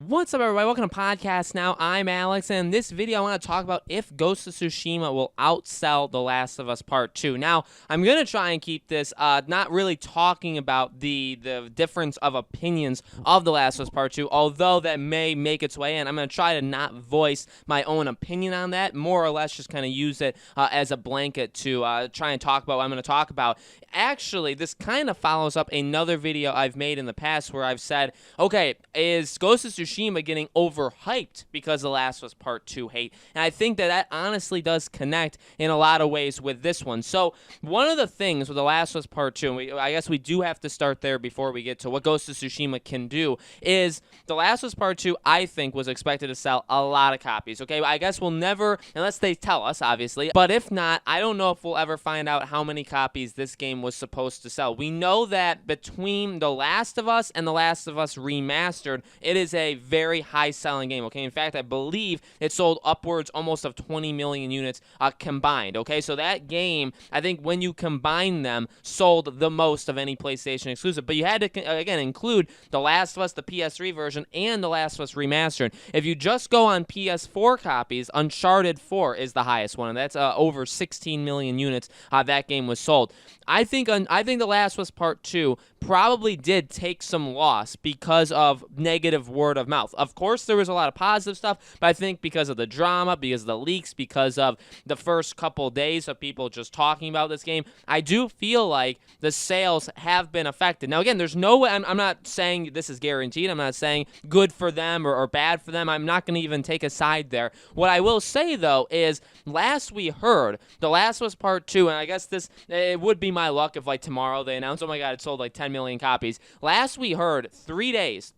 What's up, everybody? Welcome to Podcast Now. I'm Alex, and in this video, I want to talk about if Ghost of Tsushima will outsell The Last of Us Part 2. Now, I'm going to try and keep this not really talking about the difference of opinions of The Last of Us Part 2, although that may make its way in. I'm going to try to not voice my own opinion on that, more or less just kind of use it as a blanket to try and talk about what I'm going to talk about. Actually, this kind of follows up another video I've made in the past where I've said, okay, is Ghost of Tsushima getting overhyped because The Last of Us Part 2 hate? And I think that honestly does connect in a lot of ways with this one. So one of the things with The Last of Us Part 2, and I guess we do have to start there before we get to what Ghost of Tsushima can do, is The Last of Us Part 2, I think, was expected to sell a lot of copies. Okay, I guess we'll never, unless they tell us, obviously, but if not, I don't know if we'll ever find out how many copies this game was supposed to sell. We know that between The Last of Us and The Last of Us Remastered, it is a very high-selling game, okay? In fact, I believe it sold upwards almost of 20 million units combined, okay? So that game, I think when you combine them, sold the most of any PlayStation exclusive. But you had to, again, include The Last of Us, the PS3 version, and The Last of Us Remastered. If you just go on PS4 copies, Uncharted 4 is the highest one, and that's over 16 million units that game was sold. I think The Last of Us Part 2 probably did take some loss because of negative word of mouth. Of course, there was a lot of positive stuff, but I think because of the drama, because of the leaks, because of the first couple days of people just talking about this game, I do feel like the sales have been affected. Now, again, there's no way, I'm not saying this is guaranteed. I'm not saying good for them or bad for them. I'm not going to even take a side there. What I will say, though, is last we heard, The Last of Us Part 2, and I guess it would be my luck if, like, tomorrow they announced, oh my god, it sold like 10 million copies. Last we heard, 3 days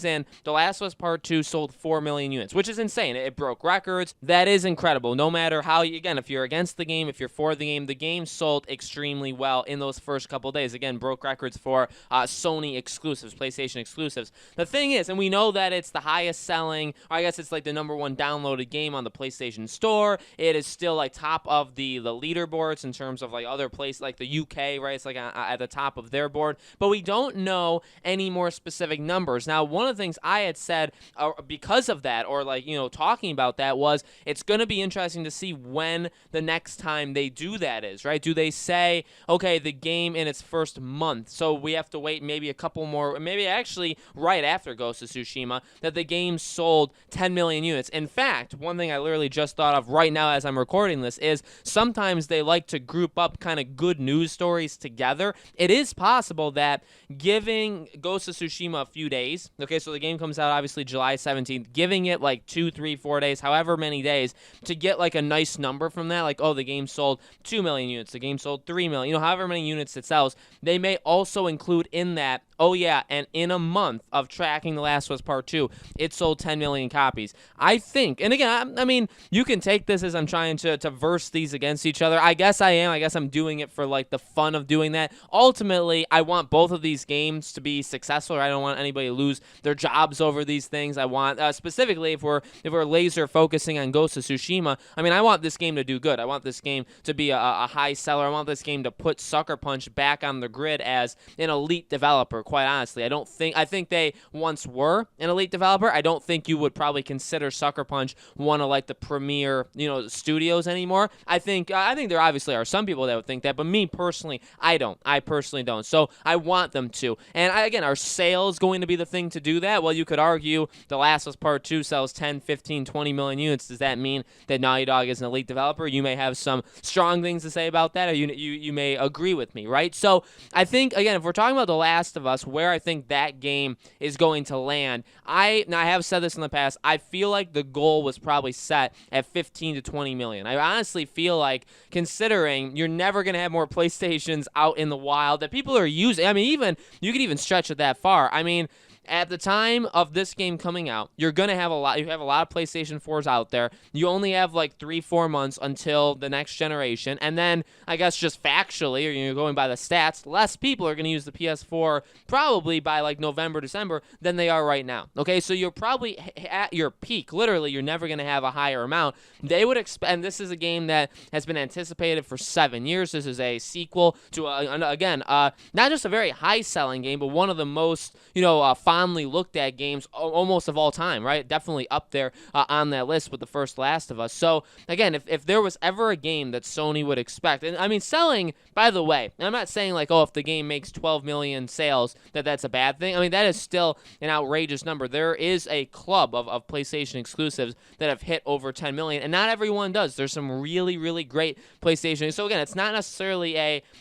in, The Last of Us Part 2 sold 4 million units, which is insane. It broke records. That is incredible. No matter how, again, if you're against the game, if you're for the game sold extremely well in those first couple days. Again, broke records for Sony exclusives, PlayStation exclusives. The thing is, and we know that it's the highest selling, or I guess it's like the #1 downloaded game on the PlayStation Store. It is still like top of the leaderboards in terms of like other places, like the UK, right? It's like at the top of their board. But we don't know any more specific numbers. Now, one of the things I had said because of that, or like, you know, talking about that, was it's going to be interesting to see when the next time they do that is, right? Do they say, okay, the game in its first month, so we have to wait maybe a couple more, maybe actually right after Ghost of Tsushima, that the game sold 10 million units. In fact, one thing I literally just thought of right now as I'm recording this is sometimes they like to group up kind of good news stories together. It is possible that giving Ghost of Tsushima a few days, okay, so the game comes out obviously July 17th, giving it like 2, 3, 4 days, however many days, to get like a nice number from that, like, oh, the game sold 2 million units, the game sold 3 million, you know, however many units it sells, they may also include in that, oh yeah, and in a month of tracking The Last of Us Part 2, it sold 10 million copies. I think, and again, I mean, you can take this as I'm trying to verse these against each other. I guess I am. I guess I'm doing it for like the fun of doing that. Ultimately, I want both of these games to be successful. I don't want anybody to lose their jobs over these things. I want, specifically, if we're laser focusing on Ghost of Tsushima, I mean, I want this game to do good. I want this game to be a high seller. I want this game to put Sucker Punch back on the grid as an elite developer. Quite honestly, I think they once were an elite developer. I don't think you would probably consider Sucker Punch one of like the premier, you know, studios anymore. I think there obviously are some people that would think that, but me personally, I don't. I personally don't. So I want them to. And again, are sales going to be the thing to do that? Well, you could argue The Last of Us Part 2 sells 10, 15, 20 million units. Does that mean that Naughty Dog is an elite developer? You may have some strong things to say about that, or you may agree with me, right? So I think, again, if we're talking about The Last of Us, where I think that game is going to land, I have said this in the past, I feel like the goal was probably set at 15 to 20 million. I honestly feel like, considering you're never going to have more PlayStations out in the wild that people are using, I mean, you could even stretch it that far. I mean, at the time of this game coming out, you're going to have a lot of PlayStation 4s out there. You only have like 3-4 months until the next generation. And then, I guess just factually, or you're going by the stats, less people are going to use the PS4 probably by like November, December than they are right now. Okay, so you're probably at your peak. Literally, you're never going to have a higher amount. They would expect, and this is a game that has been anticipated for 7 years. This is a sequel to, again, not just a very high-selling game, but one of the most, fondly looked at games almost of all time, right? Definitely up there on that list with the first Last of Us. So again, if there was ever a game that Sony would expect, and I mean, selling, by the way, I'm not saying like, oh, if the game makes 12 million sales, that's a bad thing. I mean, that is still an outrageous number. There is a club of PlayStation exclusives that have hit over 10 million, and not everyone does. There's some really, really great PlayStation. So again, it's not necessarily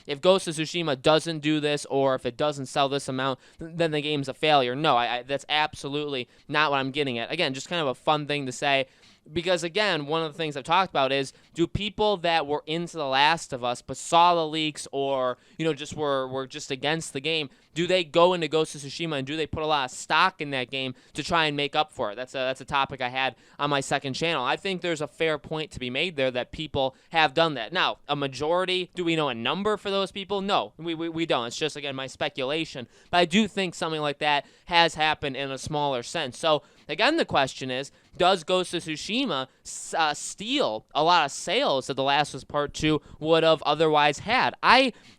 if Ghost of Tsushima doesn't do this, or if it doesn't sell this amount, then the game's a failure. No, that's absolutely not what I'm getting at. Again, just kind of a fun thing to say. Because, again, one of the things I've talked about is, do people that were into The Last of Us but saw the leaks or, just were just against the game, do they go into Ghost of Tsushima and do they put a lot of stock in that game to try and make up for it? That's a topic I had on my second channel. I think there's a fair point to be made there that people have done that. Now, a majority, do we know a number for those people? No, we don't. It's just, again, my speculation. But I do think something like that has happened in a smaller sense. So, again, the question is, does Ghost of Tsushima steal a lot of sales that The Last of Us Part 2 would have otherwise had?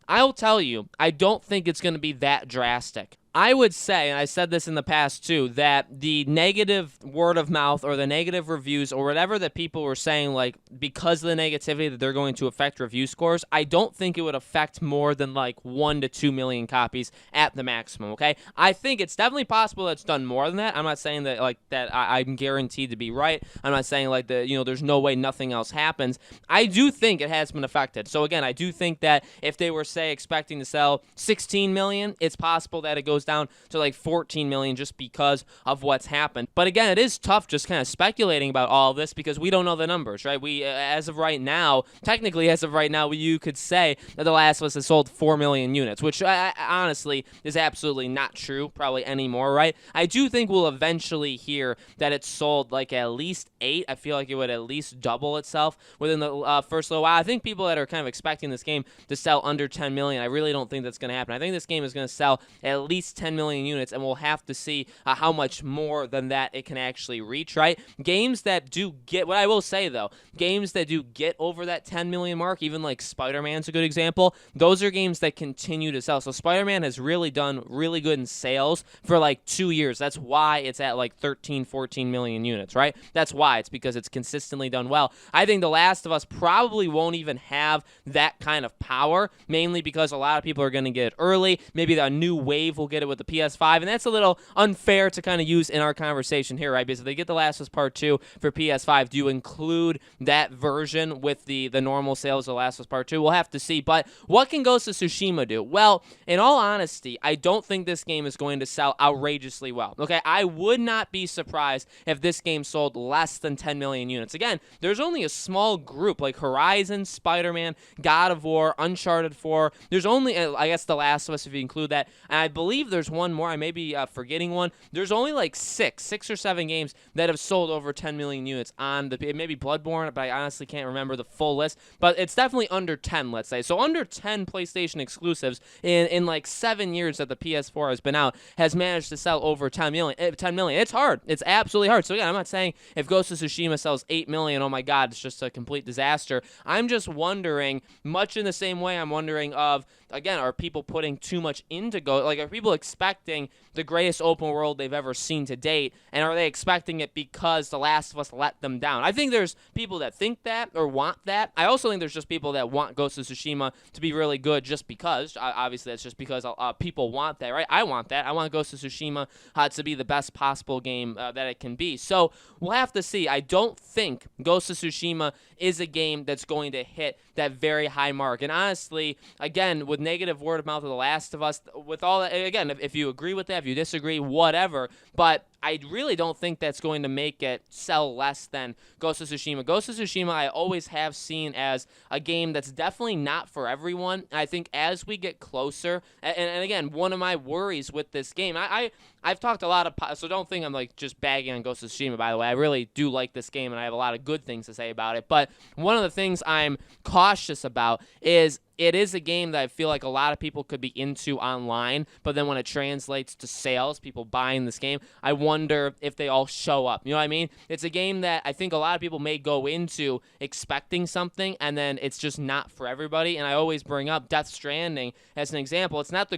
I'll tell you, I don't think it's going to be that drastic. I would say, and I said this in the past too, that the negative word of mouth or the negative reviews or whatever that people were saying, like, because of the negativity that they're going to affect review scores, I don't think it would affect more than like 1 to 2 million copies at the maximum, okay? I think it's definitely possible that it's done more than that. I'm not saying that I'm guaranteed to be right. I'm not saying like there's no way nothing else happens. I do think it has been affected. So again, I do think that if they were, say, expecting to sell 16 million, it's possible that it goes down to like 14 million just because of what's happened. But again, it is tough just kind of speculating about all of this because we don't know the numbers, right? We, as of right now, you could say that The Last of Us has sold 4 million units, which honestly is absolutely not true probably anymore, right? I do think we'll eventually hear that it's sold like at least 8. I feel like it would at least double itself within the first little while. I think people that are kind of expecting this game to sell under 10 million, I really don't think that's going to happen. I think this game is going to sell at least 10 million units, and we'll have to see how much more than that it can actually reach, right? Games that do get, what I will say though, games that do get over that 10 million mark, even like Spider-Man's a good example, those are games that continue to sell. So Spider-Man has really done really good in sales for like 2 years. That's why it's at like 13, 14 million units, right? That's why. It's because it's consistently done well. I think The Last of Us probably won't even have that kind of power, mainly because a lot of people are going to get it early. Maybe a new wave will get it with the PS5, and that's a little unfair to kind of use in our conversation here, right? Because if they get The Last of Us Part 2 for PS5, do you include that version with the normal sales of The Last of Us Part 2? We'll have to see. But what can Ghost of Tsushima do? Well, in all honesty, I don't think this game is going to sell outrageously well. Okay, I would not be surprised if this game sold less than 10 million units. Again, there's only a small group like Horizon, Spider-Man, God of War, Uncharted 4. There's only, I guess, The Last of Us if you include that. And I believe there's one more. I may be forgetting one. There's only like six or seven games that have sold over 10 million units on the, maybe Bloodborne, but I honestly can't remember the full list. But it's definitely under 10, let's say. So under 10 PlayStation exclusives in like 7 years that the PS4 has been out has managed to sell over 10 million. It's hard. It's absolutely hard. So again, I'm not saying if Ghost of Tsushima sells 8 million, oh my God, it's just a complete disaster. I'm just wondering, much in the same way I'm wondering of, again, are people putting too much into Ghost? Like, are people expecting the greatest open world they've ever seen to date, and are they expecting it because The Last of Us let them down? I think there's people that think that or want that. I also think there's just people that want Ghost of Tsushima to be really good just because. Obviously, that's just because people want that, right? I want that. I want Ghost of Tsushima to be the best possible game that it can be. So we'll have to see. I don't think Ghost of Tsushima is a game that's going to hit that very high mark. And honestly, again, with negative word of mouth of The Last of Us, with all that, again, if you agree with that, if you disagree, whatever, but I really don't think that's going to make it sell less than Ghost of Tsushima. Ghost of Tsushima I always have seen as a game that's definitely not for everyone. I think as we get closer, and again, one of my worries with this game, I've talked a lot of, so don't think I'm like just bagging on Ghost of Tsushima, by the way. I really do like this game, and I have a lot of good things to say about it. But one of the things I'm cautious about is it is a game that I feel like a lot of people could be into online, but then when it translates to sales, people buying this game, I wonder wonder if they all show up. You know what I mean? It's a game that I think a lot of people may go into expecting something, and then it's just not for everybody. And I always bring up Death Stranding as an example. It's not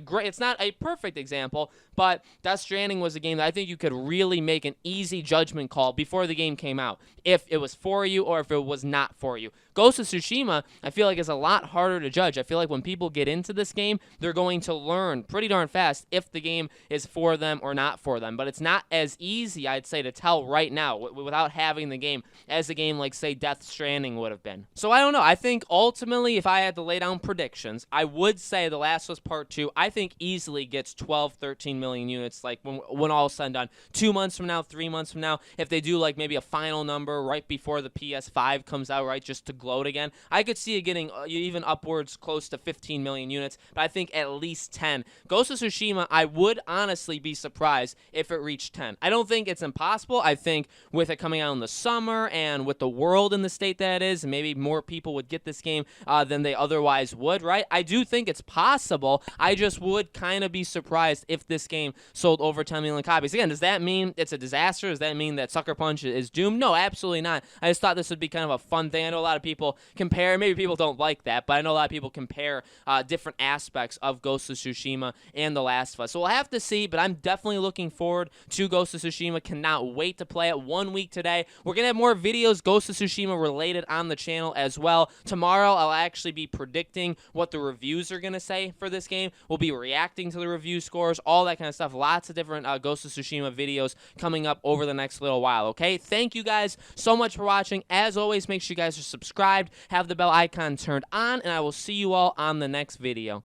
a perfect example, but Death Stranding was a game that I think you could really make an easy judgment call before the game came out, if it was for you or if it was not for you. Ghost of Tsushima, I feel like, is a lot harder to judge. I feel like when people get into this game, they're going to learn pretty darn fast if the game is for them or not for them. But it's not as easy, I'd say, to tell right now without having the game as a game like, say, Death Stranding would have been. So I don't know. I think ultimately, if I had to lay down predictions, I would say The Last of Us Part 2, I think easily gets 12, 13 million units, like when all is said and done. 2 months from now, 3 months from now, if they do like maybe a final number right before the PS5 comes out, right, just to gloat again, I could see it getting even upwards close to 15 million units, but I think at least 10. Ghost of Tsushima, I would honestly be surprised if it reached 10. I don't think it's impossible. I think with it coming out in the summer and with the world in the state that it is, maybe more people would get this game than they otherwise would, right? I do think it's possible. I just would kind of be surprised if this game sold over 10 million copies. Again, does that mean it's a disaster? Does that mean that Sucker Punch is doomed? No, absolutely not. I just thought this would be kind of a fun thing. I know a lot of people compare, maybe people don't like that, but I know a lot of people compare different aspects of Ghost of Tsushima and The Last of Us. So we'll have to see, but I'm definitely looking forward to Ghost of Tsushima. Cannot wait to play it. 1 week today. We're going to have more videos Ghost of Tsushima related on the channel as well. Tomorrow, I'll actually be predicting what the reviews are going to say for this game. We'll be reacting to the review scores, all that kind of stuff. Lots of different Ghost of Tsushima videos coming up over the next little while, okay? Thank you guys so much for watching. As always, make sure you guys are subscribed, have the bell icon turned on, and I will see you all on the next video.